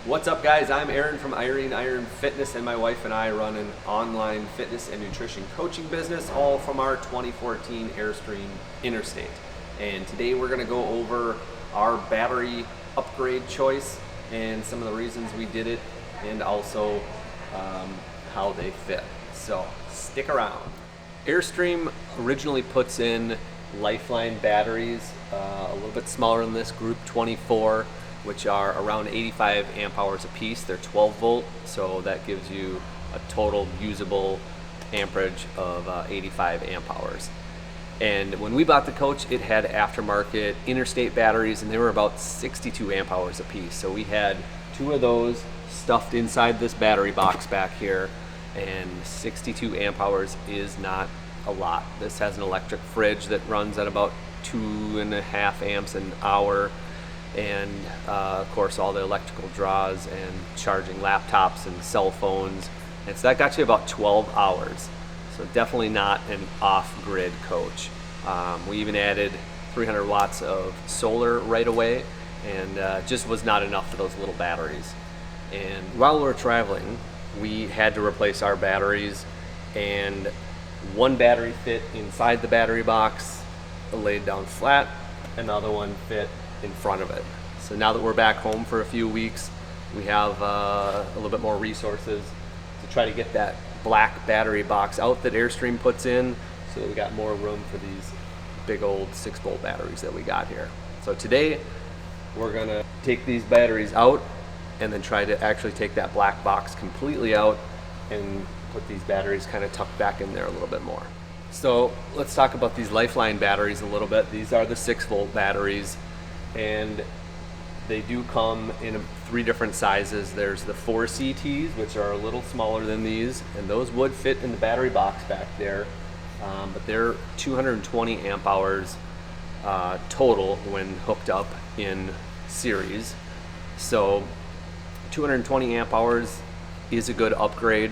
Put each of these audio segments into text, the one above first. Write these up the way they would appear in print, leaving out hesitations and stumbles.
What's up, guys? I'm Aaron from Irene Iron Fitness, and my wife and I run an online fitness and nutrition coaching business, all from our 2014 Airstream Interstate. And today we're going to go over our battery upgrade choice and some of the reasons we did it, and also how they fit. So stick around. Airstream originally puts in Lifeline batteries, a little bit smaller than this, Group 24, which are around 85 amp hours a piece. They're 12 volt, so that gives you a total usable amperage of 85 amp hours. And when we bought the coach, it had aftermarket Interstate batteries, and they were about 62 amp hours a piece. So we had two of those stuffed inside this battery box back here, and 62 amp hours is not a lot. This has an electric fridge that runs at about 2.5 amps an hour, and of course all the electrical draws and charging laptops and cell phones, and so that got you about 12 hours. So definitely not an off-grid coach. We even added 300 watts of solar right away, and just was not enough for those little batteries. And while we were traveling, we had to replace our batteries, and one battery fit inside the battery box, laid down flat, another one fit in front of it. So now that we're back home for a few weeks, we have a little bit more resources to try to get that black battery box out that Airstream puts in, so that we got more room for these big old 6-volt batteries that we got here. So today we're gonna take these batteries out and then try to actually take that black box completely out and put these batteries kind of tucked back in there a little bit more. So let's talk about these Lifeline batteries a little bit. These are the 6-volt batteries, and they do come in 3 different sizes. There's the 4CTs, which are a little smaller than these, and those would fit in the battery box back there, but they're 220 amp hours total when hooked up in series. So 220 amp hours is a good upgrade,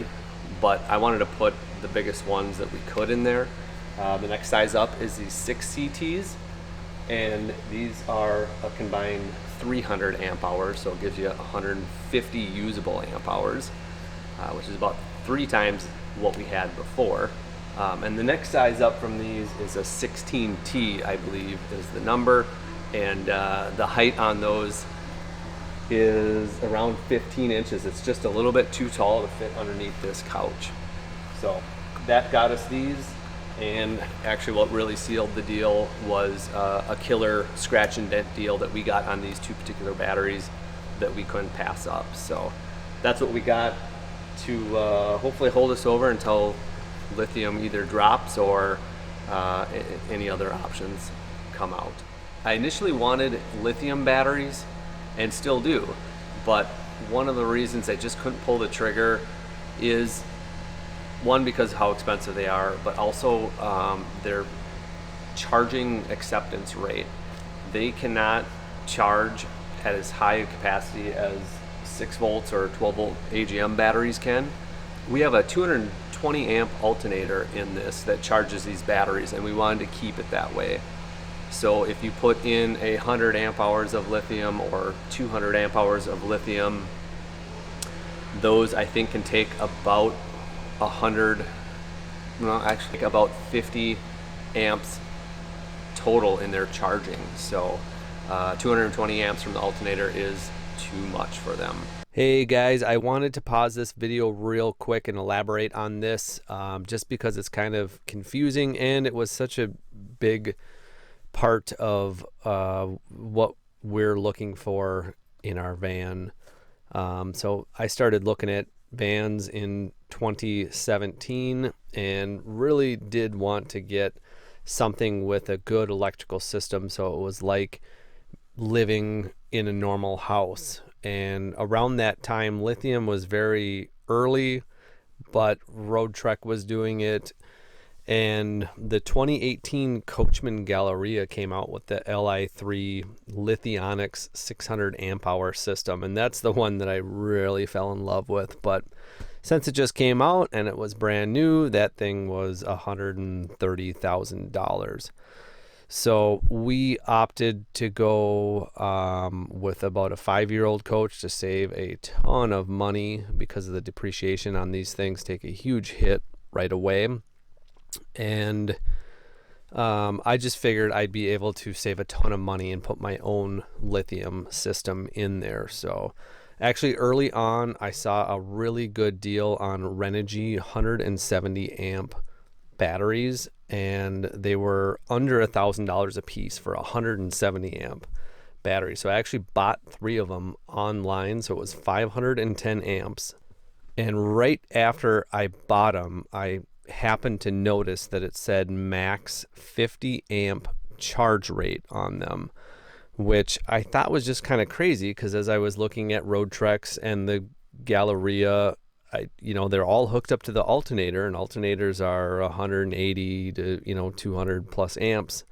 but I wanted to put the biggest ones that we could in there. The next size up is these 6CTs, and these are a combined 300 amp hours, so it gives you 150 usable amp hours, which is about 3 times what we had before. And the next size up from these is a 16T, I believe is the number, and the height on those is around 15 inches. It's just a little bit too tall to fit underneath this couch. So that got us these, and actually what really sealed the deal was a killer scratch and dent deal that we got on these 2 particular batteries that we couldn't pass up. So that's what we got to hopefully hold us over until lithium either drops or any other options come out. I initially wanted lithium batteries, and still do, but one of the reasons I just couldn't pull the trigger is, one, because of how expensive they are, but also their charging acceptance rate. They cannot charge at as high a capacity as 6 volts or 12 volt AGM batteries can. We have a 220 amp alternator in this that charges these batteries, and we wanted to keep it that way. So if you put in 100 amp hours of lithium or 200 amp hours of lithium, those I think can take about 100, well, actually about 50 amps total in their charging. So 220 amps from the alternator is too much for them. Hey guys, I wanted to pause this video real quick and elaborate on this, just because it's kind of confusing, and it was such a big part of what we're looking for in our van. So I started looking at vans in 2017 and really did want to get something with a good electrical system, so it was like living in a normal house. And around that time, Lithium was very early, but Road Trek was doing it. And the 2018 Coachman Galleria came out with the Li3 Lithionics 600 amp hour system, and that's the one that I really fell in love with. But since it just came out and it was brand new, that thing was $130,000. So we opted to go with about a 5-year-old coach to save a ton of money because of the depreciation on these things take a huge hit right away. And I just figured I'd be able to save a ton of money and put my own lithium system in there. So actually early on, I saw a really good deal on Renogy 170 amp batteries, and they were under $1,000 a piece for 170 amp battery. So I actually bought 3 of them online. So it was 510 amps. And right after I bought them, I happened to notice that it said max 50 amp charge rate on them, which I thought was just kind of crazy because as I was looking at Road Treks and the Galleria, they're all hooked up to the alternator, and alternators are 180 to 200 plus amps,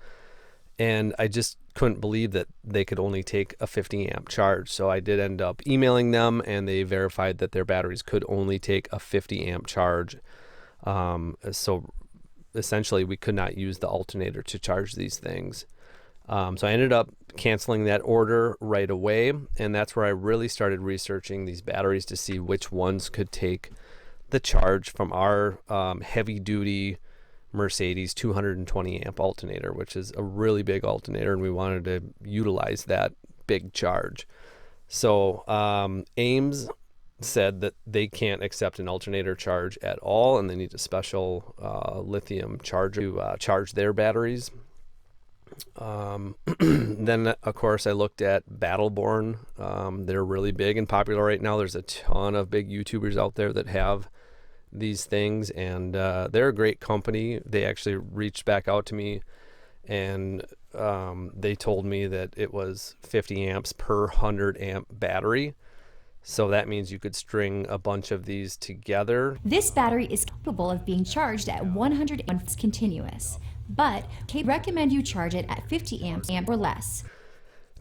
and I just couldn't believe that they could only take a 50 amp charge. So I did end up emailing them, and they verified that their batteries could only take a 50 amp charge. So essentially we could not use the alternator to charge these things. So I ended up canceling that order right away, and that's where I really started researching these batteries to see which ones could take the charge from our heavy duty Mercedes 220 amp alternator, which is a really big alternator, and we wanted to utilize that big charge. So Ames said that they can't accept an alternator charge at all, and they need a special lithium charger to charge their batteries. Then of course I looked at Battleborn. They're really big and popular right now. There's a ton of big YouTubers out there that have these things, and they're a great company. They actually reached back out to me, and they told me that it was 50 amps per 100 amp battery. So that means you could string a bunch of these together. This battery is capable of being charged at 100 amps continuous, but they recommend you charge it at 50 amps or less.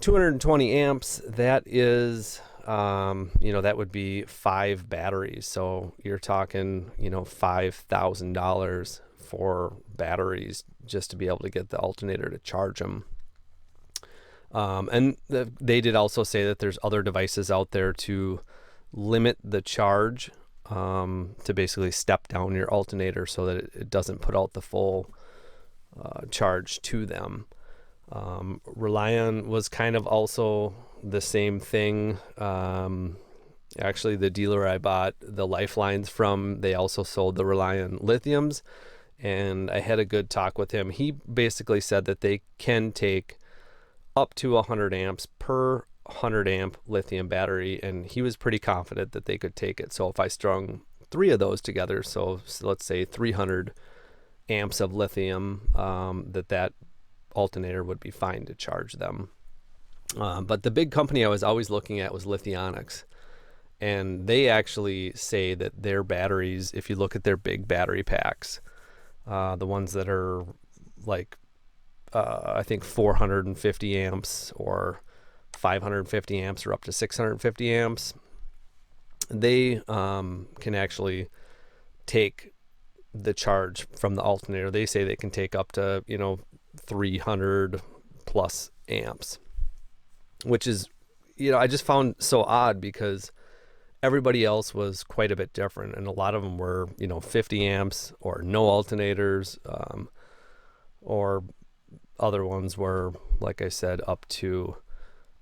220 amps, that is, that would be 5 batteries. So you're talking, $5,000 for batteries just to be able to get the alternator to charge them. They did also say that there's other devices out there to limit the charge, to basically step down your alternator so that it doesn't put out the full charge to them. Relion was kind of also the same thing. Actually, the dealer I bought the Lifelines from, they also sold the Relion Lithiums, and I had a good talk with him. He basically said that they can take up to 100 amps per 100 amp lithium battery, and he was pretty confident that they could take it. So if I strung 3 of those together, so let's say 300 amps of lithium, that alternator would be fine to charge them. But the big company I was always looking at was Lithionics, and they actually say that their batteries, if you look at their big battery packs, the ones that are like I think 450 amps or 550 amps or up to 650 amps, they can actually take the charge from the alternator. They say they can take up to 300 plus amps, which is I just found so odd because everybody else was quite a bit different, and a lot of them were 50 amps or no alternators, or other ones were, like I said, up to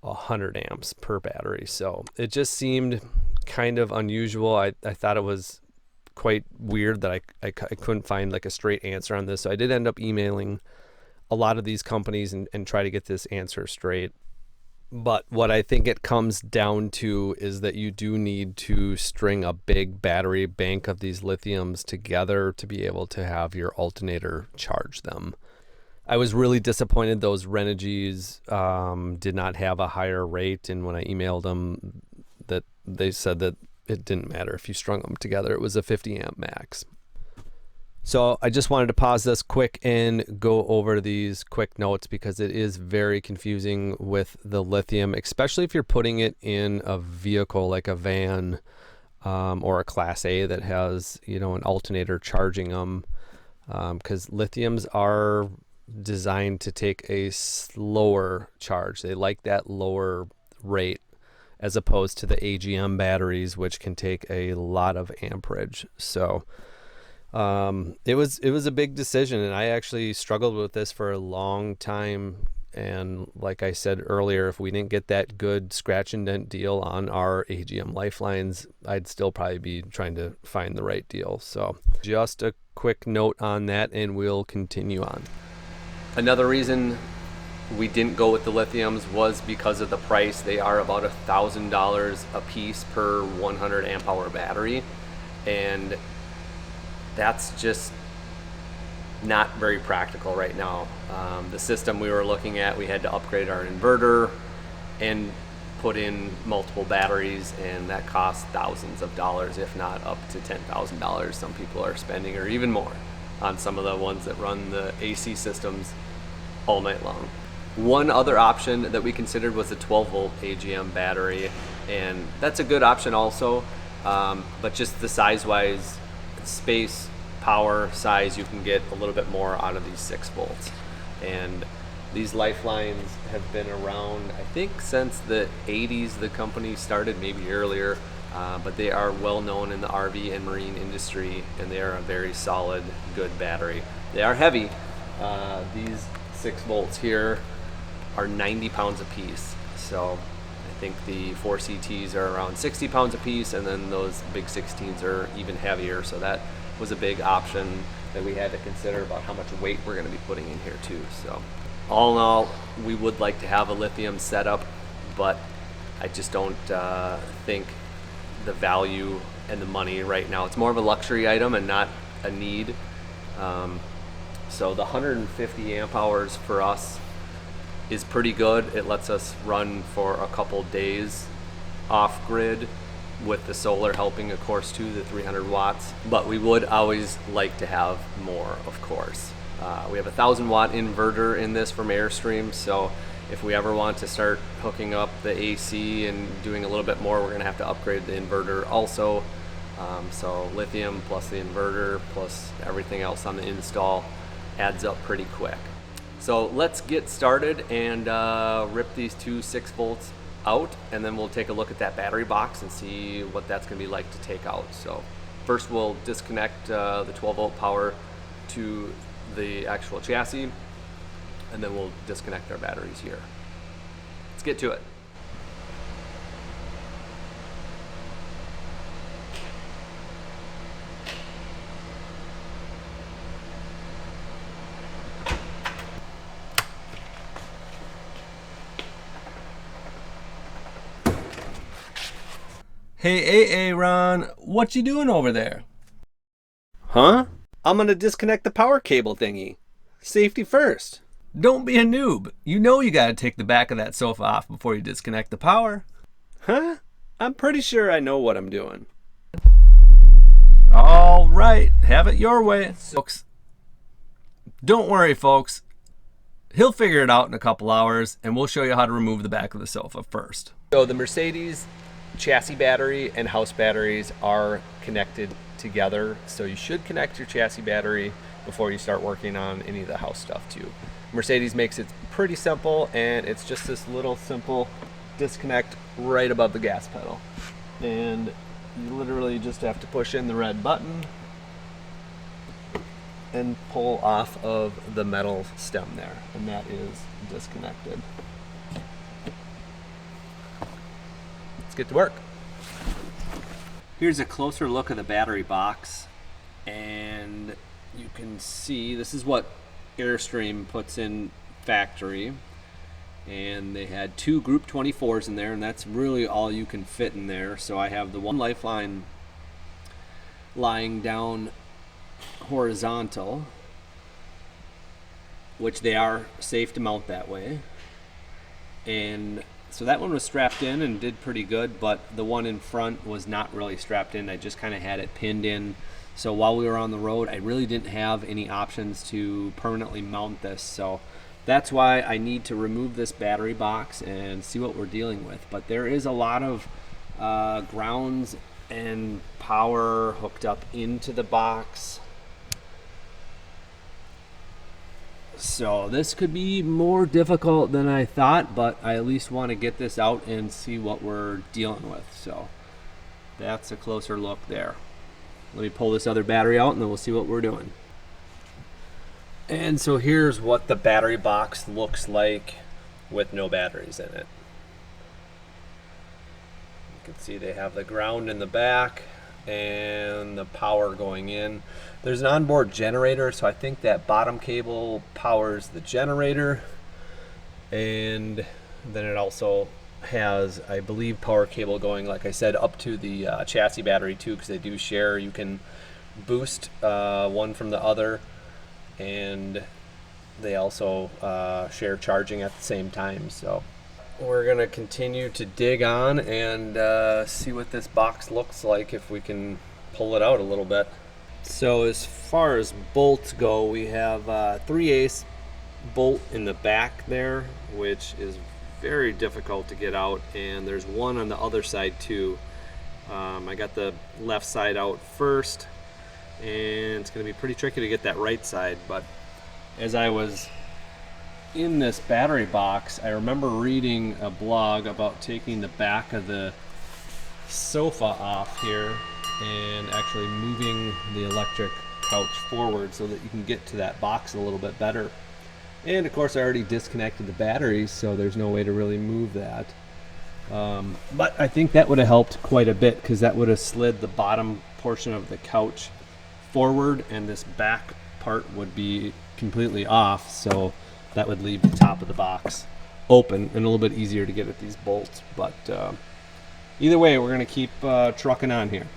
100 amps per battery. So it just seemed kind of unusual. I thought it was quite weird that I couldn't find like a straight answer on this. So I did end up emailing a lot of these companies and try to get this answer straight. But what I think it comes down to is that you do need to string a big battery bank of these lithiums together to be able to have your alternator charge them. I was really disappointed those Renogys did not have a higher rate, and when I emailed them, that they said that it didn't matter if you strung them together. It was a 50 amp max. So I just wanted to pause this quick and go over these quick notes because it is very confusing with the lithium, especially if you're putting it in a vehicle like a van or a Class A that has an alternator charging them, because lithiums are designed to take a slower charge. They like that lower rate as opposed to the AGM batteries, which can take a lot of amperage. So it was a big decision, and I actually struggled with this for a long time. And like I said earlier, if we didn't get that good scratch and dent deal on our AGM Lifelines, I'd still probably be trying to find the right deal. So just a quick note on that, and we'll continue on. Another reason we didn't go with the lithiums was because of the price. They are about $1,000 a piece per 100 amp hour battery, and that's just not very practical right now. The system we were looking at, we had to upgrade our inverter and put in multiple batteries, and that costs thousands of dollars, if not up to $10,000 some people are spending, or even more on some of the ones that run the AC systems all night long. One other option that we considered was the 12 volt AGM battery, and that's a good option also, but just the size wise, space, power, size, you can get a little bit more out of these 6 volts. And these Lifelines have been around, I think, since the 80s the company started, maybe earlier, but they are well known in the RV and marine industry, and they are a very solid, good battery. They are heavy. These 6 volts here are 90 pounds a piece, so I think the 4CTs are around 60 pounds a piece, and then those big 16s are even heavier, so that was a big option that we had to consider about how much weight we're going to be putting in here too. So all in all, we would like to have a lithium setup, but I just don't think the value and the money right now. It's more of a luxury item and not a need. So the 150 amp hours for us is pretty good. It lets us run for a couple days off grid, with the solar helping, of course, too, the 300 watts. But we would always like to have more, of course. We have a 1,000 watt inverter in this from Airstream, so if we ever want to start hooking up the AC and doing a little bit more, we're gonna have to upgrade the inverter also. So lithium plus the inverter plus everything else on the install adds up pretty quick. So let's get started and rip these two 6 volts out, and then we'll take a look at that battery box and see what that's going to be like to take out. So first we'll disconnect the 12 volt power to the actual chassis, and then we'll disconnect our batteries here. Let's get to it. Hey, Ron, what you doing over there? Huh? I'm gonna disconnect the power cable thingy. Safety first. Don't be a noob. You know you gotta take the back of that sofa off before you disconnect the power. Huh? I'm pretty sure I know what I'm doing. All right, have it your way. Folks, don't worry, folks. He'll figure it out in a couple hours, and we'll show you how to remove the back of the sofa first. So the Mercedes chassis battery and house batteries are connected together, so you should connect your chassis battery before you start working on any of the house stuff too. Mercedes makes it pretty simple, and it's just this little simple disconnect right above the gas pedal, and you literally just have to push in the red button and pull off of the metal stem there, and that is disconnected. Get to work. Here's a closer look at the battery box, and you can see this is what Airstream puts in factory, and they had 2 group 24s in there, and that's really all you can fit in there. So I have the one Lifeline lying down horizontal, which they are safe to mount that way, and so that one was strapped in and did pretty good, but the one in front was not really strapped in. I just kind of had it pinned in. So while we were on the road, I really didn't have any options to permanently mount this. So that's why I need to remove this battery box and see what we're dealing with. But there is a lot of grounds and power hooked up into the box. So this could be more difficult than I thought, but I at least want to get this out and see what we're dealing with. So that's a closer look there. Let me pull this other battery out and then we'll see what we're doing. And so here's what the battery box looks like with no batteries in it. You can see they have the ground in the back and the power going in. There's an onboard generator, so I think that bottom cable powers the generator, and then it also has, I believe, power cable going, like I said, up to the chassis battery too, because they do share. You can boost one from the other, and they also share charging at the same time. So we're gonna continue to dig on and see what this box looks like, if we can pull it out a little bit. So as far as bolts go, we have 3/8 bolt in the back there, which is very difficult to get out, and there's one on the other side too. I got the left side out first, and it's going to be pretty tricky to get that right side. But as I was in this battery box, I remember reading a blog about taking the back of the sofa off here and actually moving the electric couch forward so that you can get to that box a little bit better. And of course I already disconnected the batteries, so there's no way to really move that. But I think that would have helped quite a bit, because that would have slid the bottom portion of the couch forward and this back part would be completely off, so that would leave the top of the box open and a little bit easier to get at these bolts. But either way, we're going to keep trucking on here.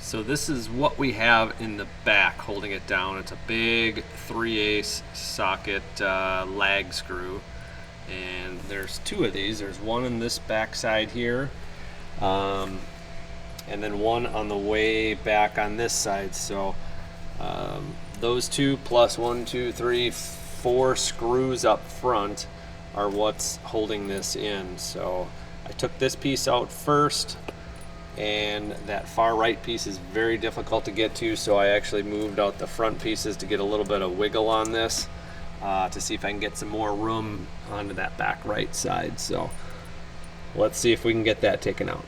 So this is what we have in the back holding it down. It's a big 3/8 socket lag screw, and there's two of these. There's one in this back side here, and then one on the way back on this side. So those two plus 1, 2, 3, 4 screws up front are what's holding this in. So I took this piece out first, and that far right piece is very difficult to get to, so I actually moved out the front pieces to get a little bit of wiggle on this, to see if I can get some more room onto that back right side. So let's see if we can get that taken out.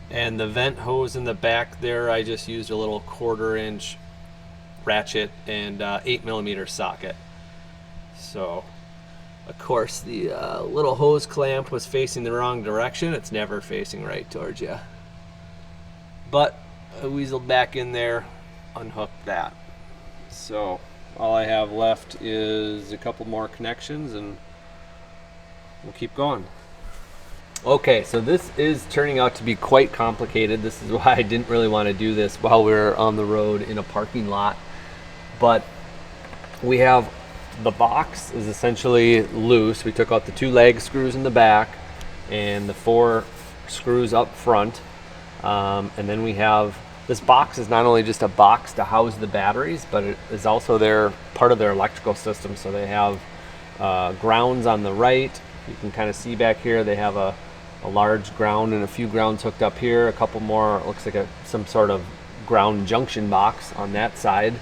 And the vent hose in the back there, I just used a little 1/4-inch ratchet and 8mm socket. So of course the little hose clamp was facing the wrong direction. It's never facing right towards you. But I weaseled back in there, unhooked that. So all I have left is a couple more connections and we'll keep going. Okay, so this is turning out to be quite complicated. This is why I didn't really want to do this while we were on the road in a parking lot. But we have, the box is essentially loose. We took out the 2 lag screws in the back and the 4 screws up front. And then we have, this box is not only just a box to house the batteries, but it is also part of their electrical system. So they have grounds on the right. You can kind of see back here, they have a large ground and a few grounds hooked up here. A couple more, it looks like some sort of ground junction box on that side.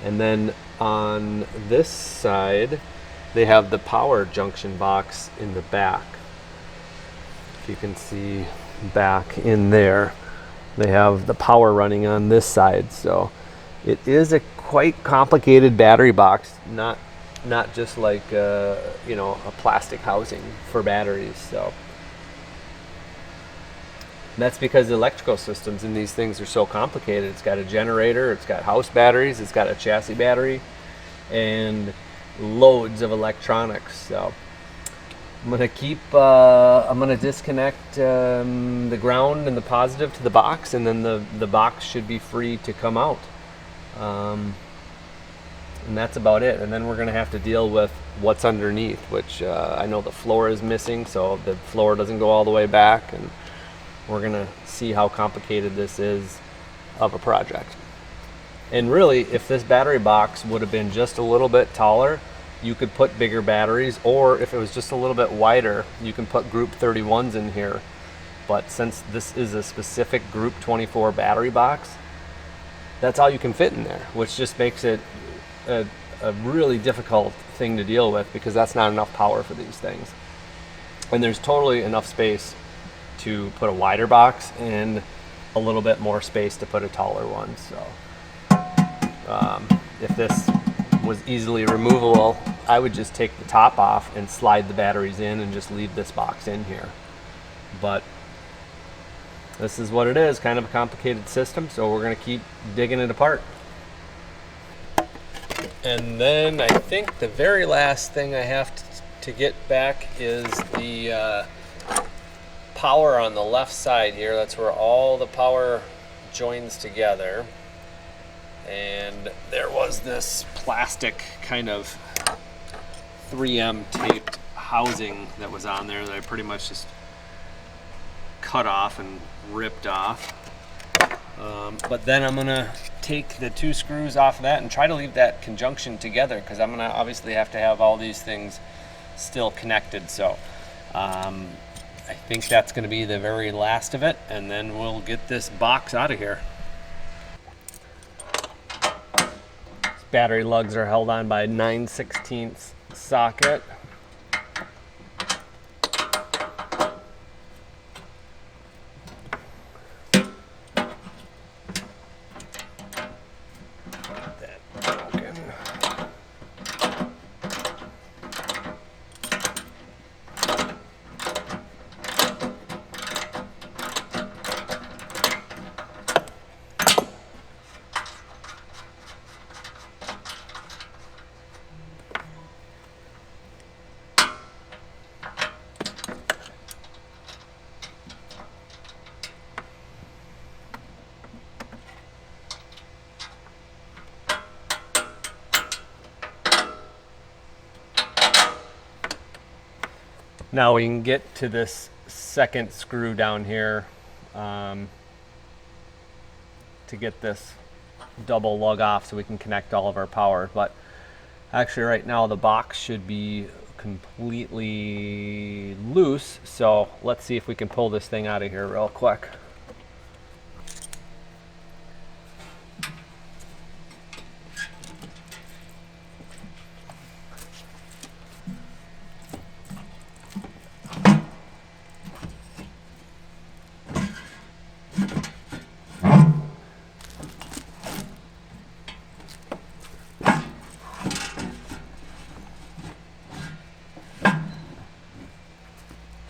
And then on this side, they have the power junction box in the back. If you can see back in there, they have the power running on this side. So it is a quite complicated battery box, not just like a plastic housing for batteries. So that's because the electrical systems in these things are so complicated. It's got a generator, it's got house batteries, it's got a chassis battery, and loads of electronics. So I'm gonna disconnect the ground and the positive to the box, and then the box should be free to come out. And that's about it. And then we're gonna have to deal with what's underneath, which I know the floor is missing, so the floor doesn't go all the way back, and we're gonna see how complicated this is of a project. And really, if this battery box would have been just a little bit taller, you could put bigger batteries, or if it was just a little bit wider, you can put group 31s in here. But since this is a specific group 24 battery box, that's all you can fit in there, which just makes it a really difficult thing to deal with, because that's not enough power for these things. And there's totally enough space to put a wider box and a little bit more space to put a taller one. So if this was easily removable, I would just take the top off and slide the batteries in and just leave this box in here. But this is what it is, kind of a complicated system, so we're going to keep digging it apart. And then I think the very last thing I have to get back is the power on the left side here. That's where all the power joins together. And there was this plastic kind of 3M taped housing that was on there that I pretty much just cut off and ripped off. But then I'm gonna take the 2 screws off of that and try to leave that conjunction together, because I'm gonna obviously have to have all these things still connected. So I think that's gonna be the very last of it, and then we'll get this box out of here. These battery lugs are held on by a 9/16 socket. Now we can get to this second screw down here to get this double lug off so we can connect all of our power. But actually right now the box should be completely loose, so let's see if we can pull this thing out of here real quick.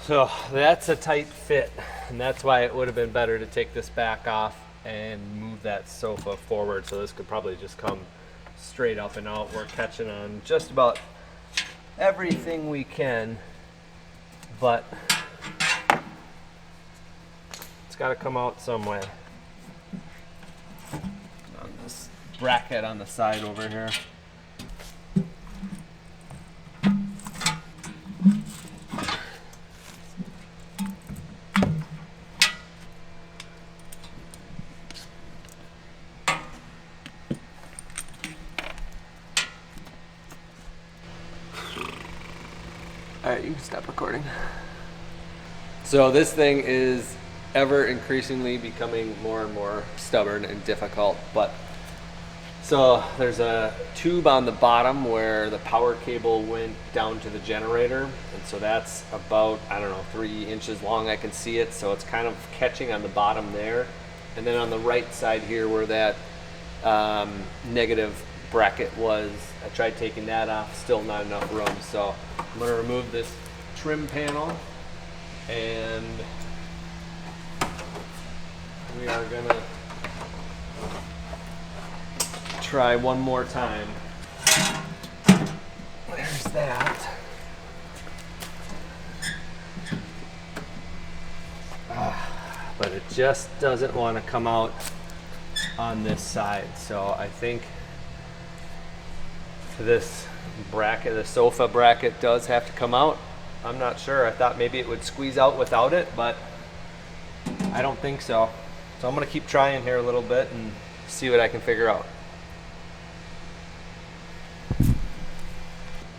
So that's a tight fit, and that's why it would have been better to take this back off and move that sofa forward, so this could probably just come straight up and out. We're catching on just about everything we can, but it's got to come out some way. On this bracket on the side over here. Alright, you can stop recording. So this thing is ever increasingly becoming more and more stubborn and difficult, but so there's a tube on the bottom where the power cable went down to the generator, and so that's about, I don't know, 3 inches long. I can see it, so it's kind of catching on the bottom there. And then on the right side here where that negative bracket was, I tried taking that off, still not enough room. So I'm going to remove this trim panel, and we are going to try one more time. There's that. But it just doesn't want to come out on this side. So I think this bracket, the sofa bracket, does have to come out. I'm not sure. I thought maybe it would squeeze out without it, but I don't think so. So I'm going to keep trying here a little bit and see what I can figure out.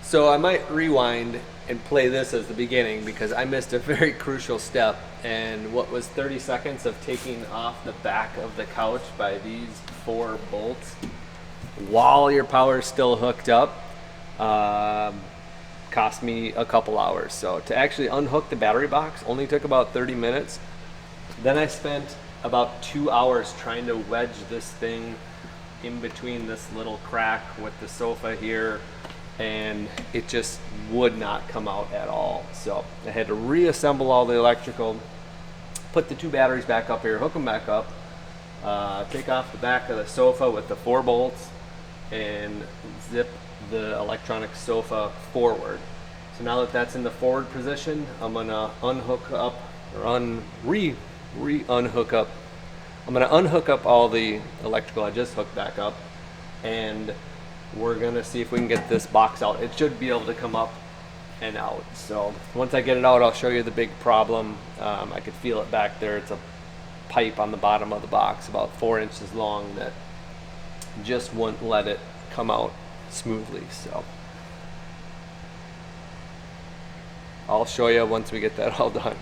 So I might rewind and play this as the beginning, because I missed a very crucial step, and what was 30 seconds of taking off the back of the couch by these 4 bolts while your power is still hooked up cost me a couple hours. So to actually unhook the battery box only took about 30 minutes. Then I spent about 2 hours trying to wedge this thing in between this little crack with the sofa here, and it just would not come out at all. So I had to reassemble all the electrical, put the 2 batteries back up here, hook them back up, take off the back of the sofa with the 4 bolts, and zip the electronic sofa forward. So now that that's in the forward position, I'm gonna unhook up, or unhook up. I'm gonna unhook up all the electrical I just hooked back up, and we're gonna see if we can get this box out. It should be able to come up and out. So once I get it out, I'll show you the big problem. I could feel it back there. It's a pipe on the bottom of the box about 4 inches long that just wouldn't let it come out smoothly. So I'll show you once we get that all done.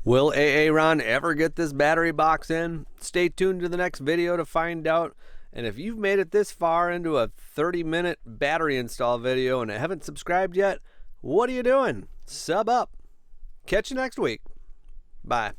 Will AA Ron ever get this battery box in? Stay tuned to the next video to find out. And if you've made it this far into a 30-minute battery install video and haven't subscribed yet, what are you doing? Sub up. Catch you next week. Bye.